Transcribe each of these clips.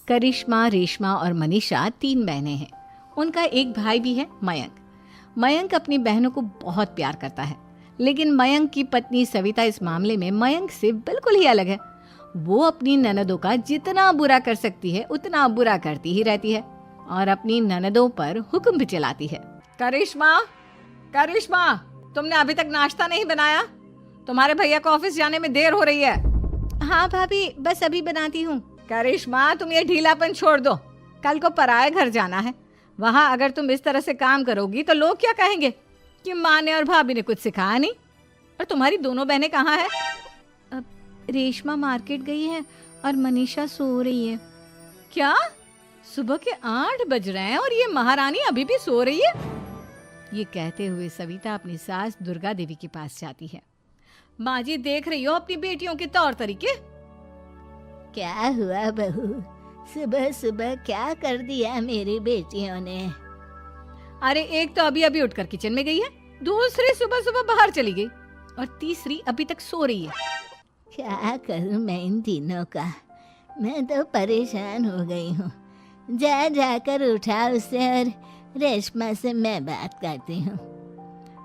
करिश्मा, रेशमा और मनीषा 3 बहनें हैं। उनका एक भाई भी है, मयंक। मयंक अपनी बहनों को बहुत प्यार करता है, लेकिन मयंक की पत्नी सविता इस मामले में मयंक से बिल्कुल ही अलग है। वो अपनी ननदों का जितना बुरा कर सकती है उतना बुरा करती ही रहती है और अपनी ननदों पर हुक्म भी चलाती है। करिश्मा, करिश्मा, तुमने अभी तक नाश्ता नहीं बनाया? तुम्हारे भैया को ऑफिस जाने में देर हो रही है। हाँ भाभी, बस अभी बनाती हूँ। करिश्मा, तुम ये ढीलापन छोड़ दो। कल को पराये घर जाना है। वहाँ अगर तुम इस तरह से काम करोगी तो लोग क्या कहेंगे कि माँ ने और भाभी ने कुछ सिखाया नहीं। और तुम्हारी दोनों बहनें कहाँ हैं? अब रेशमा मार्केट गई है और मनीषा सो रही है। क्या? सुबह के 8 बज रहे हैं और ये महारानी अभी भी सो रही है? ये कहते हुए सविता अपनी सास दुर्गा देवी के पास जाती है। माँ जी, देख रही हो अपनी बेटियों के तौर तरीके? क्या हुआ बहू, सुबह सुबह क्या कर दिया मेरी बेटियों ने? अरे एक तो अभी अभी उठकर किचन में गई है, दूसरी सुबह सुबह बाहर चली गई और तीसरी अभी तक सो रही है। क्या करूं मैं इन तीनों का, मैं तो परेशान हो गई हूँ। जा जाकर उठा उसे और रेशमा से मैं बात करती हूँ।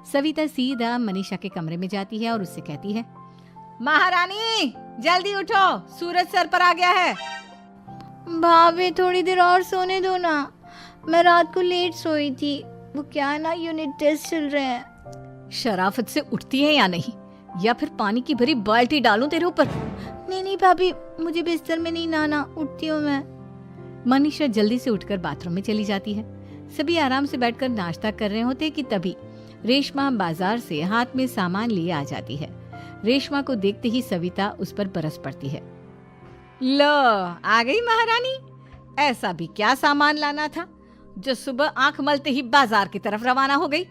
सविता सीधा मनीषा के कमरे में जाती है और उससे कहती है, महारानी जल्दी उठो, सूरज सर पर आ गया है। भाभी थोड़ी देर और सोने दो ना, मैं रात को लेट सोई थी। वो क्या ना, यूनिट टेस्ट चल रहे हैं। शराफत से उठती है या नहीं, या फिर पानी की भरी बाल्टी डालूं तेरे ऊपर? नहीं भाभी, मुझे बिस्तर में नहीं नहाना, उठती हूँ मैं। मनीषा जल्दी से उठकर बाथरूम में चली जाती है। सभी आराम से बैठकर नाश्ता कर रहे होते कि तभी रेशमा बाजार से हाथ में सामान लिए आ जाती है। रेशमा को देखते ही सविता उस पर बरस पड़ती है। लो, आ गई महारानी। ऐसा भी क्या सामान लाना था जो सुबह आंख मलते ही बाजार की तरफ रवाना हो गई?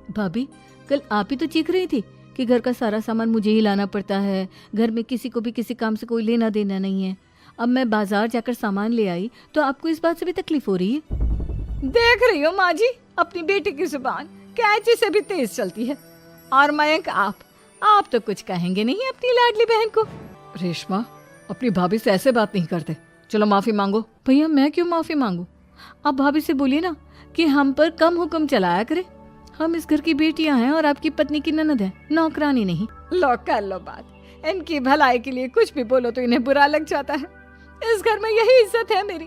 भाभी, कल आप ही तो चीख रही थी कि घर का सारा सामान मुझे ही लाना पड़ता है, घर में किसी को भी किसी काम से कोई लेना देना नहीं है। अब मैं बाजार जाकर सामान ले आई तो आपको इस बात से भी तकलीफ हो रही है? देख रही हो माँ जी, अपनी बेटी की जुबान कैंची से भी तेज चलती है। और मयंक, आप तो कुछ कहेंगे नहीं अपनी लाडली बहन को। रेशमा, अपनी भाभी से ऐसे बात नहीं करते। चलो माफी मांगो। भैया, मैं क्यों माफी मांगू? आप भाभी से बोलिए ना कि हम पर कम हुक्म चलाया करे। हम इस घर की बेटियां हैं और आपकी पत्नी की ननद है, नौकरानी नहीं। लो कर लो बात। इनकी भलाई के लिए कुछ भी बोलो तो इन्हें बुरा लग जाता है। इस घर में यही इज्जत है मेरी।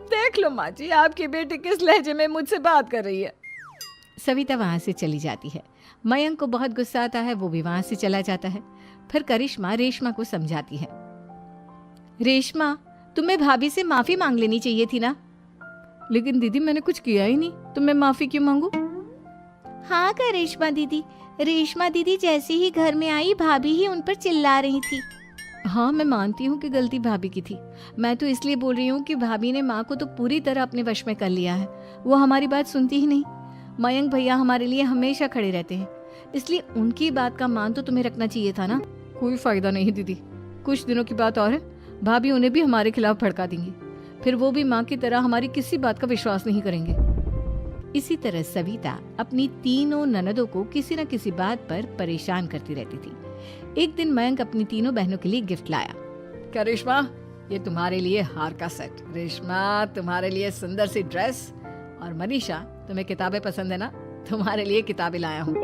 देख लो माँ जी, आपकी बेटी किस लहजे में मुझसे बात कर रही है। सविता वहां से चली जाती है। मयंक को बहुत गुस्सा आता है, वो भी वहां से चला जाता है। फिर करिश्मा रेशमा को समझाती है, रेशमा, तुम्हें भाभी से माफी मांग लेनी चाहिए थी ना। लेकिन दीदी, मैंने कुछ किया ही नहीं, तो मैं माफी क्यों मांगू? हाँ करिश्मा दीदी, रेशमा दीदी जैसे ही घर में आई भाभी ही उन पर चिल्ला रही थी। हाँ, मैं मानती हूँ कि गलती भाभी की थी। मैं तो इसलिए बोल रही हूँ कि भाभी ने माँ को तो पूरी तरह अपने वश में कर लिया है। वो हमारी बात सुनती ही नहीं। मयंक भैया हमारे लिए हमेशा खड़े रहते हैं, इसलिए उनकी बात का मान तो तुम्हें रखना चाहिए था ना। कोई फायदा नहीं दीदी, कुछ दिनों की बात और है, भाभी उन्हें भी हमारे खिलाफ भड़का देंगी। फिर वो भी माँ की तरह हमारी किसी बात का विश्वास नहीं करेंगे। इसी तरह सविता अपनी तीनों ननदों को किसी न किसी बात पर परेशान करती रहती थी। एक दिन मयंक अपनी तीनों बहनों के लिए गिफ्ट लाया। क्या रेशमा, ये तुम्हारे लिए हार का सेट। रेशमा, तुम्हारे लिए सुंदर सी ड्रेस। और मनीषा, तुम्हें किताबें पसंद है ना, तुम्हारे लिए किताबें लाया हूँ।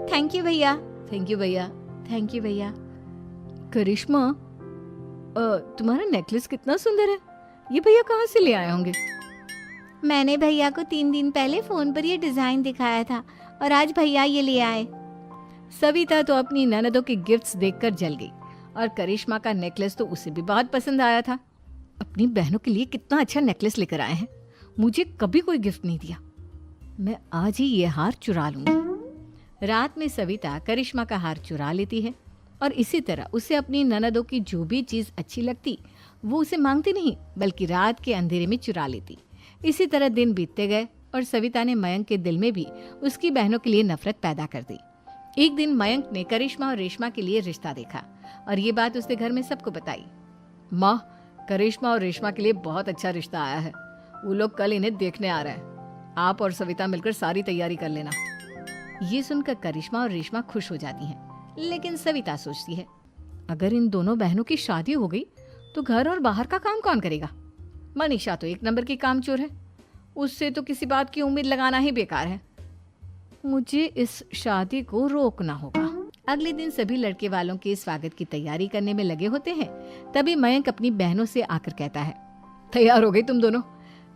थैंक यू भैया। थैंक यू भैया। थैंक यू भैया। करिश्मा, तुम्हारा नेकलेस कितना सुंदर है, ये भैया कहाँ से ले आए होंगे? मैंने भैया को 3 दिन पहले फोन पर ये डिजाइन दिखाया था और आज भैया ये ले आए। सविता तो अपनी ननदों के गिफ्ट्स देखकर जल गई और करिश्मा का नेकलेस तो उसे भी बहुत पसंद आया था। अपनी बहनों के लिए कितना अच्छा नेकलेस लेकर आए हैं, मुझे कभी कोई गिफ्ट नहीं दिया। मैं आज ही ये हार चुरा लूंगी। रात में सविता करिश्मा का हार चुरा लेती है और इसी तरह उसे अपनी ननदों की जो भी चीज अच्छी लगती वो उसे मांगती नहीं, बल्कि रात के अंधेरे में चुरा लेती। इसी तरह दिन बीतते गए और सविता ने मयंक के दिल में भी उसकी बहनों के लिए नफरत पैदा कर दी। एक दिन मयंक ने करिश्मा और रेशमा के लिए रिश्ता देखा और ये बात उसने घर में सबको बताई। माँ, करिश्मा और रेशमा के लिए बहुत अच्छा रिश्ता आया है, वो लोग कल इन्हें देखने आ रहे हैं। आप और सविता मिलकर सारी तैयारी कर लेना। ये सुनकर करिश्मा और रेशमा खुश हो जाती हैं, लेकिन सविता सोचती है, अगर इन दोनों बहनों की शादी हो गई तो घर और बाहर का काम कौन करेगा? मनीषा तो एक नंबर की कामचोर है, उससे तो किसी बात की उम्मीद लगाना ही बेकार है। मुझे इस शादी को रोकना होगा। अगले दिन सभी लड़के वालों के स्वागत की तैयारी करने में लगे होते हैं। तभी मयंक अपनी बहनों से आकर कहता है, तैयार हो गई तुम दोनों?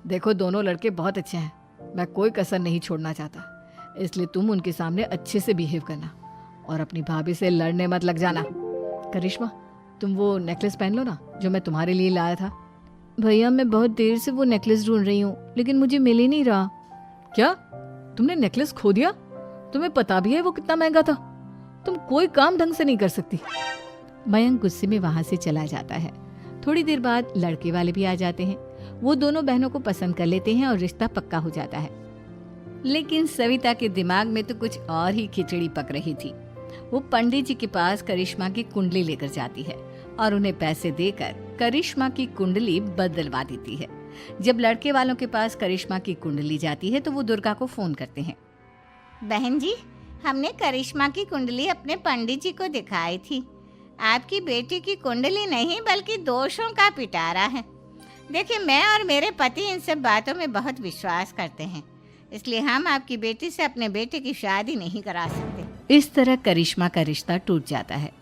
देखो दोनों लड़के बहुत अच्छे हैं, मैं कोई कसर नहीं छोड़ना चाहता, इसलिए तुम उनके सामने अच्छे से बिहेव करना और अपनी भाभी से लड़ने मत लग जाना। करिश्मा, तुम वो नेकलेस पहन लो ना जो मैं तुम्हारे लिए लाया था। भैया मैं बहुत देर से वो नेकलेस ढूंढ रही हूँ, लेकिन मुझे मिल ही नहीं रहा। क्या तुमने नेकलेस खो दिया? तुम्हें पता भी है वो कितना महंगा था? तुम कोई काम ढंग से नहीं कर सकती। मयंक गुस्से में वहां से चला जाता है। थोड़ी देर बाद लड़के वाले भी आ जाते हैं। वो दोनों बहनों को पसंद कर लेते हैं और रिश्ता पक्का हो जाता है। लेकिन सविता के दिमाग में तो कुछ और ही खिचड़ी पक रही थी। वो पंडित जी के पास करिश्मा की कुंडली लेकर जाती है और उन्हें पैसे देकर करिश्मा की कुंडली बदलवा देती है। जब लड़के वालों के पास करिश्मा की कुंडली जाती है तो वो दुर्गा को फोन करते हैं। बहन जी, हमने करिश्मा की कुंडली अपने पंडित जी को दिखाई थी। आपकी बेटी की कुंडली नहीं बल्कि दोषों का पिटारा है। देखिए, मैं और मेरे पति इन सब बातों में बहुत विश्वास करते हैं, इसलिए हम आपकी बेटी से अपने बेटे की शादी नहीं करा सकते। इस तरह करिश्मा का रिश्ता टूट जाता है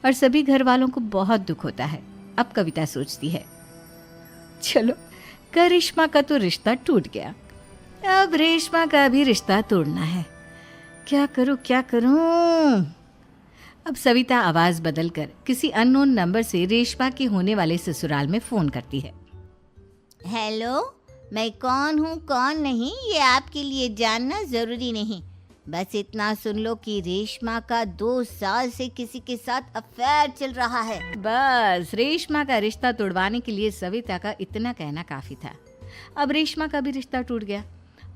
और सभी घर वालों को बहुत दुख होता है। अब कविता सोचती है, चलो करिश्मा का तो रिश्ता टूट गया, अब रेशमा का भी रिश्ता तोड़ना है। क्या करूं? अब सविता आवाज बदलकर किसी अननोन नंबर से रेशमा के होने वाले ससुराल में फोन करती है। हेलो, मैं कौन हूँ कौन नहीं ये आपके लिए जानना जरूरी नहीं। बस इतना सुन लो कि रेशमा का 2 साल से किसी के साथ अफेयर चल रहा है। बस रेशमा का रिश्ता तोड़वाने के लिए सविता का इतना कहना काफी था। अब रेशमा का भी रिश्ता टूट गया।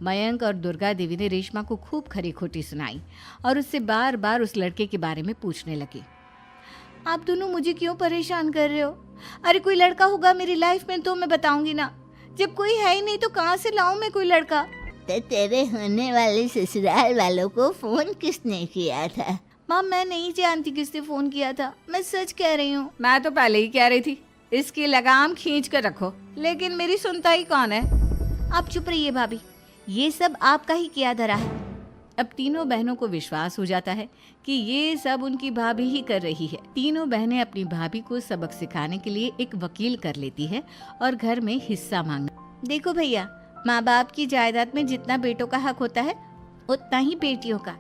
मयंक और दुर्गा देवी ने रेशमा को खूब खरी खोटी सुनाई और उससे बार बार उस लड़के के बारे में पूछने लगी। आप दोनों मुझे क्यों परेशान कर रहे हो? अरे कोई लड़का होगा मेरी लाइफ में तो मैं बताऊंगी ना, जब कोई है ही नहीं तो कहाँ से लाऊं मैं कोई लड़का? तो तेरे होने वाले ससुराल वालों को फोन किसने किया था? माँ मैं नहीं जानती किसने फोन किया था, मैं सच कह रही हूँ। मैं तो पहले ही कह रही थी इसकी लगाम खींच कर रखो, लेकिन मेरी सुनता ही कौन है। आप चुप रहिए भाभी, ये सब आपका ही किया धरा है। अब तीनों बहनों को विश्वास हो जाता है कि ये सब उनकी भाभी ही कर रही है। तीनों बहनें अपनी भाभी को सबक सिखाने के लिए एक वकील कर लेती है और घर में हिस्सा मांगना। देखो भैया, माँ बाप की जायदाद में जितना बेटों का हक होता है उतना ही बेटियों का,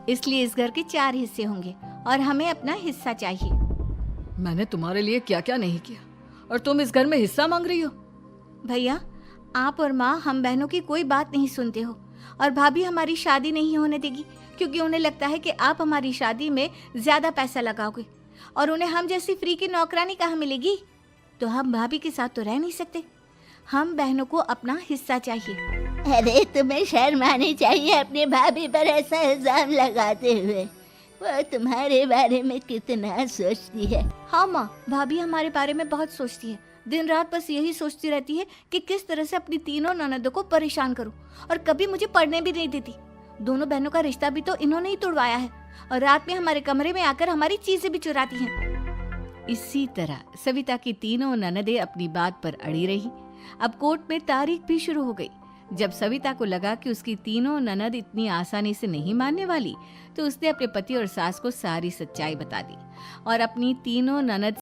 इसलिए इस घर के 4 हिस्से होंगे और हमें अपना हिस्सा चाहिए। मैंने तुम्हारे लिए क्या क्या नहीं किया और तुम इस घर में हिस्सा मांग रही हो? भैया, आप और माँ हम बहनों की कोई बात नहीं सुनते हो और भाभी हमारी शादी नहीं होने देगी क्योंकि उन्हें लगता है कि आप हमारी शादी में ज्यादा पैसा लगाओगे और उन्हें हम जैसी फ्री की नौकरानी कहाँ मिलेगी। तो हम भाभी के साथ तो रह नहीं सकते, हम बहनों को अपना हिस्सा चाहिए। अरे तुम्हें शर्म आनी चाहिए अपनी भाभी पर ऐसा इल्जाम लगाते हुए। वो तुम्हारे बारे में कितना सोचती है। हाँ माँ, भाभी हमारे बारे में बहुत सोचती है। दिन रात बस यही सोचती रहती है कि किस तरह से अपनी तीनों ननदों को परेशान करूं और कभी मुझे पढ़ने भी नहीं देती। दोनों बहनों का रिश्ता भी तो इन्होंने ही तोड़वाया है और रात में हमारे कमरे में आकर हमारी चीजें भी चुराती हैं। इसी तरह सविता की तीनों ननदें अपनी बात पर अड़ी रही। अब कोर्ट में तारीख भी शुरू हो गई। जब सविता को लगा कि उसकी तीनों ननद इतनी आसानी से नहीं मानने वाली, तो उसने अपने पति और सास को सारी सच्चाई बता दी और अपनी तीनों ननद